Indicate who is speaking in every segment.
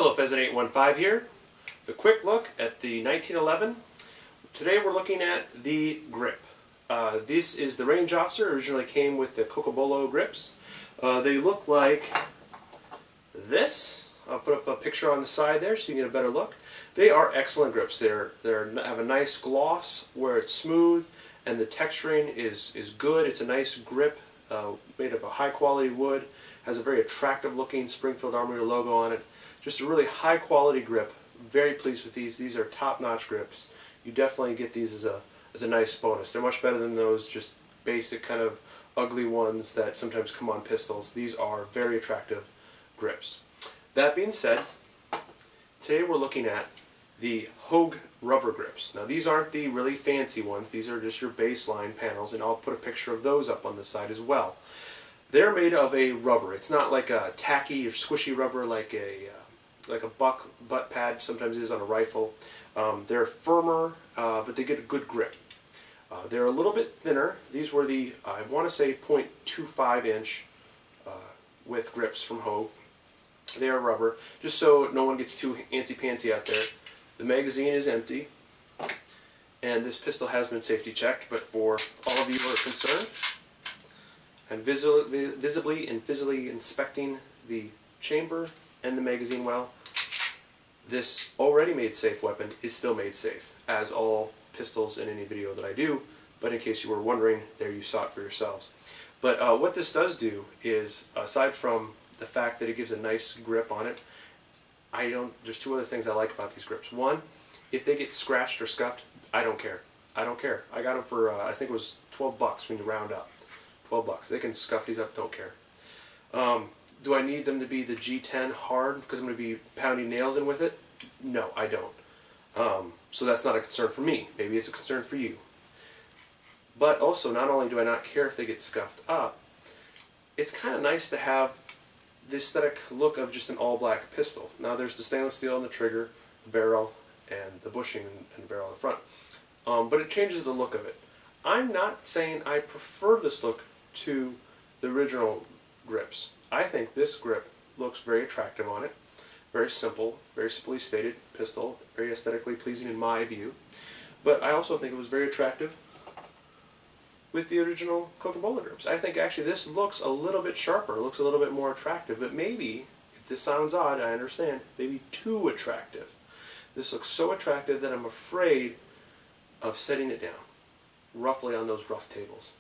Speaker 1: Hello, Pheasant 815 here. The quick look at the 1911. Today we're looking at the grip. This is the Range Officer. Originally came with the Cocobolo grips. They look like this. I'll put up a picture on the side there so you can get a better look. They are excellent grips. They have a nice gloss where it's smooth and the texturing is good. It's a nice grip made of a high quality wood. Has a very attractive looking Springfield Armory logo on it. Just a really high quality grip. Very pleased with these. These are top-notch grips. You definitely get these as a nice bonus. They're much better than those just basic kind of ugly ones that sometimes come on pistols. These are very attractive grips. That being said, today we're looking at the Hogue rubber grips. Now these aren't the really fancy ones. These are just your baseline panels, and I'll put a picture of those up on the side as well. They're made of a rubber. It's not like a tacky or squishy rubber like a butt pad sometimes is on a rifle. They're firmer, but they get a good grip. They're a little bit thinner. These were the, I want to say, 0.25 inch width grips from Hogue. They are rubber, just so no one gets too antsy-pantsy out there. The magazine is empty, and this pistol has been safety checked, but for all of you who are concerned, I'm visibly and physically inspecting the chamber and the magazine well. This already made safe weapon is still made safe, as all pistols in any video that I do, but in case you were wondering, there you saw it for yourselves. But what this does do is, aside from the fact that it gives a nice grip on it, there's two other things I like about these grips. One, if they get scratched or scuffed, I don't care. I don't care. I got them for, I think it was 12 bucks when you round up. 12 bucks. They can scuff these up, don't care. Do I need them to be the G10 hard because I'm going to be pounding nails in with it? No, I don't. So that's not a concern for me. Maybe it's a concern for you. But also, not only do I not care if they get scuffed up, it's kind of nice to have the aesthetic look of just an all-black pistol. Now there's the stainless steel on the trigger, the barrel, and the bushing and the barrel on the front. But it changes the look of it. I'm not saying I prefer this look to the original grips. I think this grip looks very attractive on it. Very simple, very simply stated pistol, very aesthetically pleasing in my view. But I also think it was very attractive with the original Cocobolo grips. I think actually this looks a little bit sharper, looks a little bit more attractive, but maybe, if this sounds odd, I understand, maybe too attractive. This looks so attractive that I'm afraid of setting it down roughly on those rough tables,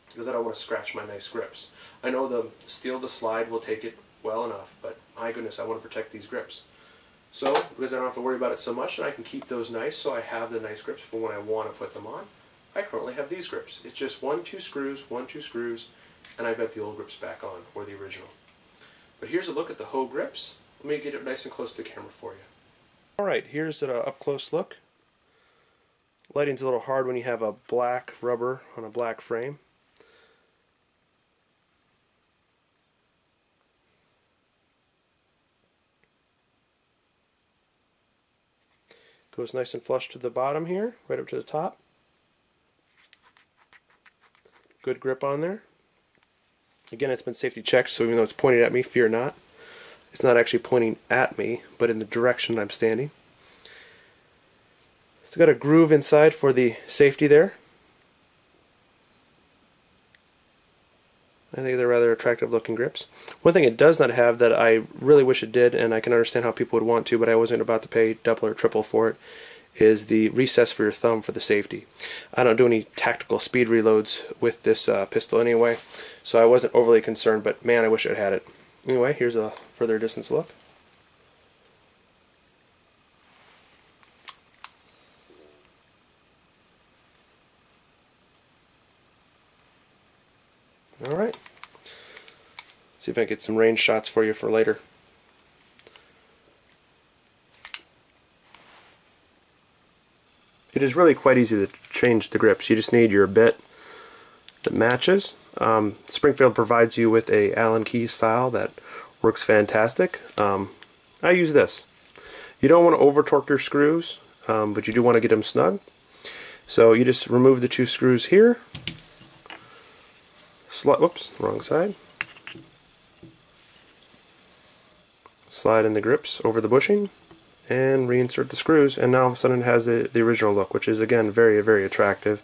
Speaker 1: because I don't want to scratch my nice grips. I know the steel of the slide will take it well enough, but my goodness, I want to protect these grips. So, because I don't have to worry about it so much, and I can keep those nice, so I have the nice grips for when I want to put them on, I currently have these grips. It's just 1, 2 screws, and I bet the old grips back on, or the original. But here's a look at the Hogue grips. Let me get it nice and close to the camera for you. Alright, here's an up-close look. Lighting's a little hard when you have a black rubber on a black frame. Goes nice and flush to the bottom here, right up to the top. Good grip on there. Again, it's been safety checked, so even though it's pointing at me, fear not. It's not actually pointing at me, but in the direction I'm standing. It's got a groove inside for the safety there. I think they're rather attractive looking grips. One thing it does not have that I really wish it did, and I can understand how people would want to, but I wasn't about to pay double or triple for it, is the recess for your thumb for the safety. I don't do any tactical speed reloads with this pistol anyway, so I wasn't overly concerned, but man, I wish it had it. Anyway, here's a further distance look. Alright, see if I can get some range shots for you for later. It is really quite easy to change the grips. You just need your bit that matches. Springfield provides you with a Allen key style that works fantastic. I use this. You don't want to over torque your screws, but you do want to get them snug. So you just remove the 2 screws here. Whoops, wrong side. slide in the grips over the bushing and reinsert the screws, and now all of a sudden it has the original look, which is again very, very attractive.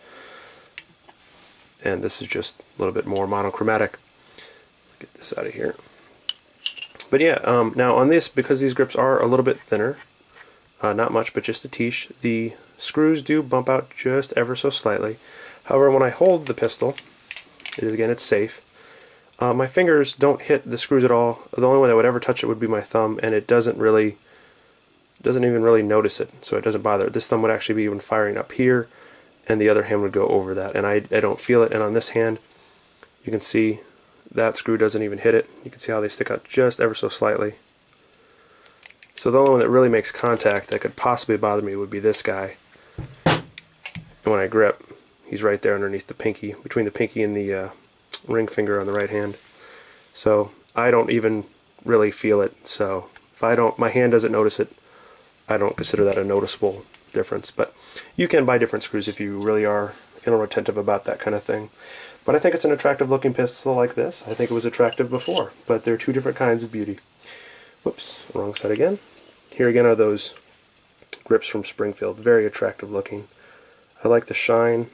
Speaker 1: And this is just a little bit more monochromatic. Get this out of here. But yeah, now on this, because these grips are a little bit thinner, not much, but just a tish, the screws do bump out just ever so slightly. However, when I hold the pistol, it's safe. My fingers don't hit the screws at all. The only one that would ever touch it would be my thumb, and it doesn't even really notice it, so it doesn't bother. This thumb would actually be even firing up here, and the other hand would go over that, and I don't feel it. And on this hand, you can see that screw doesn't even hit it. You can see how they stick out just ever so slightly. So the only one that really makes contact that could possibly bother me would be this guy. And when I grip, he's right there underneath the pinky, between the pinky and the ring finger on the right hand. So I don't even really feel it. So if my hand doesn't notice it, I don't consider that a noticeable difference. But you can buy different screws if you really are attentive about that kind of thing. But I think it's an attractive looking pistol like this. I think it was attractive before, but they're two different kinds of beauty. Whoops, wrong side again. Here again are those grips from Springfield. Very attractive looking. I like the shine.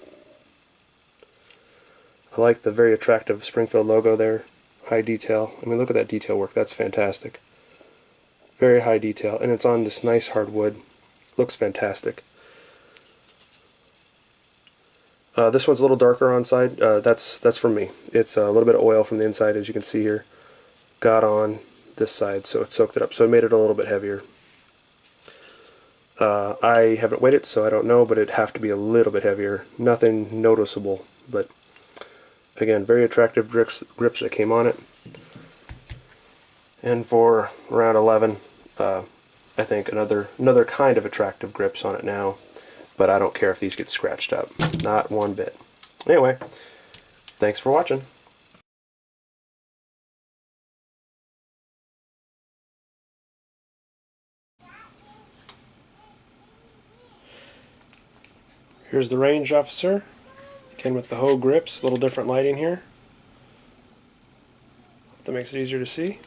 Speaker 1: I like the very attractive Springfield logo there. High detail. I mean, look at that detail work. That's fantastic. Very high detail, and it's on this nice hardwood. Looks fantastic. This one's a little darker on side. That's from me. It's a little bit of oil from the inside, as you can see here. Got on this side, so it soaked it up. So it made it a little bit heavier. I haven't weighed it, so I don't know, but it'd have to be a little bit heavier. Nothing noticeable, but again, very attractive grips that came on it. And for around 11, I think another kind of attractive grips on it now. But I don't care if these get scratched up. Not one bit. Anyway, thanks for watching. Here's the range officer. Again with the Hogue grips, a little different lighting here. Hope that makes it easier to see.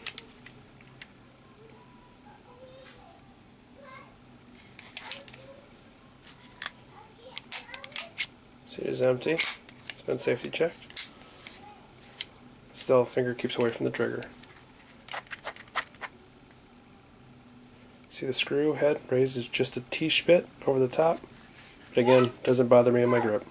Speaker 1: See, it is empty. It's been safety checked. Still, finger keeps away from the trigger. See the screw head raises just a T-bit over the top. But again, doesn't bother me in my grip.